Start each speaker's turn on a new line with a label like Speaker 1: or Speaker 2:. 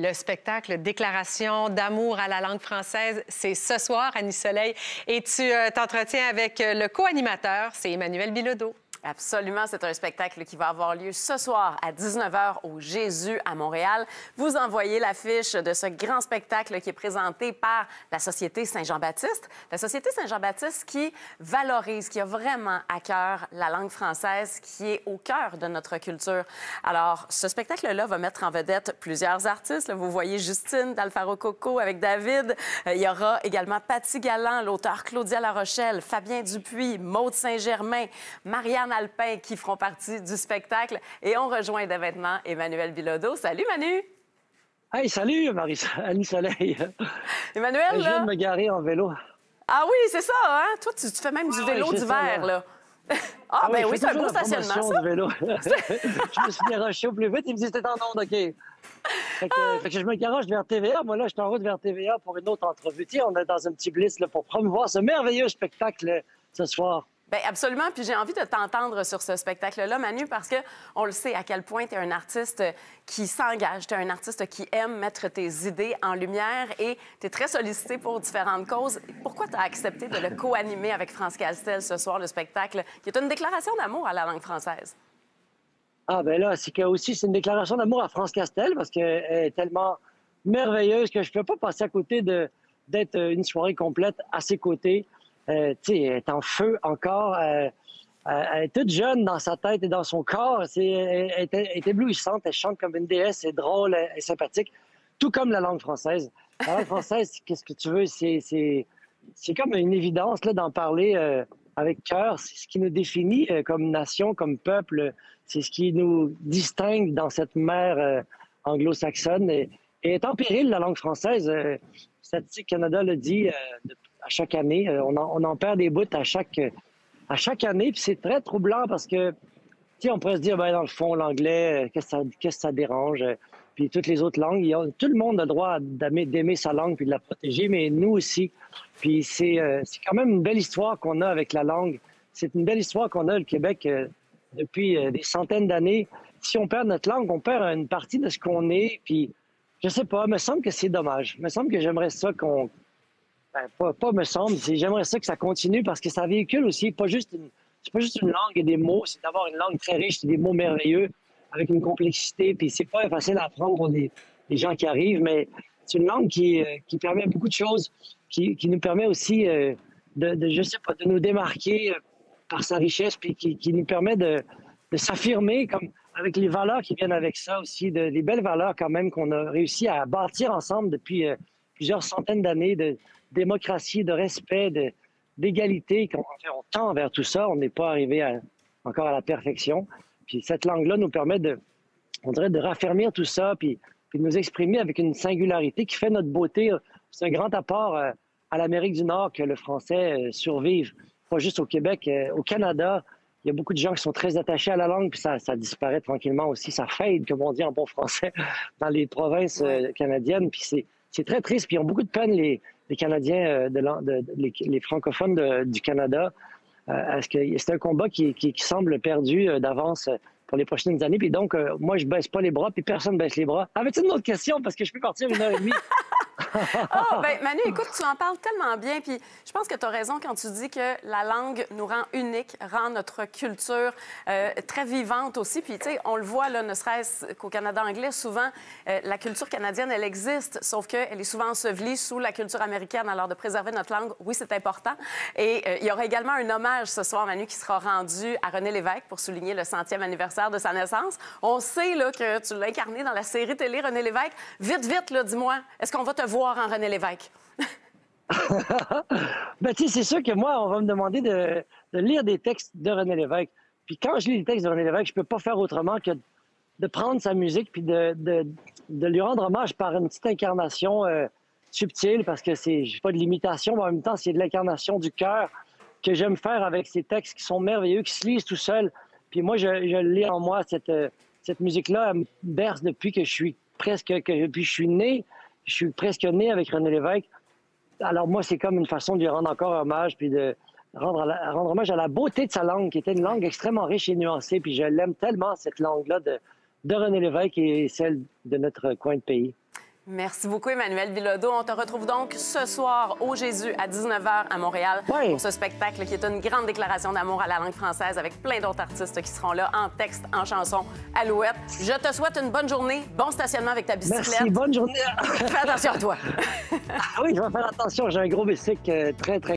Speaker 1: Le spectacle Déclaration d'amour à la langue française, c'est ce soir, Annie Soleil. Et tu t'entretiens avec le co-animateur, c'est Emmanuel Bilodeau.
Speaker 2: Absolument, c'est un spectacle qui va avoir lieu ce soir à 19h au Jésus à Montréal. Vous envoyez l'affiche de ce grand spectacle qui est présenté par la Société Saint-Jean-Baptiste. La Société Saint-Jean-Baptiste qui valorise, qui a vraiment à cœur la langue française, qui est au cœur de notre culture. Alors, ce spectacle-là va mettre en vedette plusieurs artistes. Là, vous voyez Justine d'Alfaro Coco avec David. Il y aura également Patty Galland, l'auteur Claudia Larochelle, Fabien Dupuis, Maude Saint-Germain, Marianne Alpin qui feront partie du spectacle. Et on rejoint dès maintenant Emmanuel Bilodeau. Salut, Manu!
Speaker 3: Hey, salut, Annie Soleil!
Speaker 2: Emmanuel,
Speaker 3: je viens de me garer en vélo.
Speaker 2: Ah oui, c'est ça, hein? Toi, tu fais même du vélo d'hiver, là. Ah, ben oui, c'est un beau stationnement, ça!
Speaker 3: Du vélo. Je me suis garoché au plus vite. Il me dit, c'était en onde, OK. Fait que je me garoche vers TVA. Moi, là, je suis en route vers TVA pour une autre entrevue. Tiens, on est dans un petit bliss là, pour promouvoir ce merveilleux spectacle ce soir.
Speaker 2: Bien, absolument. Puis j'ai envie de t'entendre sur ce spectacle-là, Manu, parce que on le sait à quel point tu es un artiste qui s'engage, tu es un artiste qui aime mettre tes idées en lumière et tu es très sollicité pour différentes causes. Pourquoi tu as accepté de le co-animer avec France Castel ce soir, le spectacle, qui est une déclaration d'amour à la langue française?
Speaker 3: Ah, ben là, c'est une déclaration d'amour à France Castel parce qu'elle est tellement merveilleuse que je ne peux pas passer à côté d'être une soirée complète à ses côtés. Tu sais, elle est en feu encore. Elle est toute jeune dans sa tête et dans son corps. Elle est éblouissante. Elle chante comme une déesse. C'est drôle, elle est sympathique. Tout comme la langue française. La langue française, qu'est-ce que tu veux? C'est comme une évidence là, d'en parler avec cœur. C'est ce qui nous définit comme nation, comme peuple. C'est ce qui nous distingue dans cette mer anglo-saxonne. Et est en péril, la langue française. Statistique Canada le dit à chaque année. On en perd des bouts à chaque année. Puis c'est très troublant parce que, tu sais, on pourrait se dire, ben, dans le fond, l'anglais, qu'est-ce que ça dérange? Puis toutes les autres langues, tout le monde a le droit d'aimer sa langue puis de la protéger, mais nous aussi. Puis c'est quand même une belle histoire qu'on a avec la langue. C'est une belle histoire qu'on a, le Québec, depuis des centaines d'années. Si on perd notre langue, on perd une partie de ce qu'on est. Puis, je sais pas, me semble que c'est dommage. Me semble que j'aimerais ça qu'on... Ben, pas me semble, j'aimerais ça que ça continue parce que ça véhicule aussi, c'est pas juste une langue et des mots, c'est d'avoir une langue très riche, c'est des mots merveilleux avec une complexité, puis c'est pas facile à apprendre pour des gens qui arrivent, mais c'est une langue qui permet beaucoup de choses, qui nous permet aussi je sais pas, de nous démarquer par sa richesse, puis qui nous permet de s'affirmer comme avec les valeurs qui viennent avec ça aussi, des belles valeurs quand même qu'on a réussi à bâtir ensemble depuis plusieurs centaines d'années de démocratie, de respect, d'égalité. On tend vers tout ça. On n'est pas arrivé encore à la perfection. Puis cette langue-là nous permet on dirait, de raffermir tout ça, puis de nous exprimer avec une singularité qui fait notre beauté. C'est un grand apport à l'Amérique du Nord que le français survive. Pas juste au Québec, au Canada. Il y a beaucoup de gens qui sont très attachés à la langue, puis ça disparaît tranquillement aussi. Ça fade, comme on dit en bon français, dans les provinces canadiennes. Puis c'est très triste. Puis ils ont beaucoup de peine, les Canadiens, les francophones du Canada. C'est un combat qui semble perdu d'avance pour les prochaines années. Puis donc, moi, je baisse pas les bras, puis personne baisse les bras. Avais-tu une autre question? Parce que je peux partir 1h30.
Speaker 2: Oh, bien, Manu, écoute, tu en parles tellement bien. Puis je pense que tu as raison quand tu dis que la langue nous rend unique, rend notre culture très vivante aussi. Puis, tu sais, on le voit, là, ne serait-ce qu'au Canada anglais, souvent, la culture canadienne, elle existe, sauf qu'elle est souvent ensevelie sous la culture américaine. Alors, de préserver notre langue, oui, c'est important. Et il y aura également un hommage ce soir, Manu, qui sera rendu à René Lévesque pour souligner le 100e anniversaire de sa naissance. On sait là, que tu l'as incarné dans la série télé René Lévesque. Vite, vite, là, dis-moi, est-ce qu'on va te voir en René Lévesque?
Speaker 3: Ben, tu sais, c'est sûr que moi, on va me demander de lire des textes de René Lévesque. Puis quand je lis les textes de René Lévesque, je peux pas faire autrement que de prendre sa musique puis de lui rendre hommage par une petite incarnation subtile, parce que c'est pas de l'imitation, mais en même temps, c'est de l'incarnation du cœur que j'aime faire avec ces textes qui sont merveilleux, qui se lisent tout seuls. Puis moi, je lis en moi cette musique-là, elle me berce depuis que je suis né. Je suis presque né avec René Lévesque. Alors moi, c'est comme une façon de lui rendre encore hommage, puis de rendre hommage à la beauté de sa langue, qui était une langue extrêmement riche et nuancée. Puis je l'aime tellement, cette langue-là de René Lévesque et celle de notre coin de pays.
Speaker 2: Merci beaucoup, Emmanuel Bilodeau. On te retrouve donc ce soir au Jésus à 19h à Montréal pour ce spectacle qui est une grande déclaration d'amour à la langue française avec plein d'autres artistes qui seront là en texte, en chanson, Alouette. Je te souhaite une bonne journée, bon stationnement avec ta bicyclette.
Speaker 3: Merci, bonne journée.
Speaker 2: Fais attention à toi.
Speaker 3: Oui, je vais faire attention. J'ai un gros bicycle très, très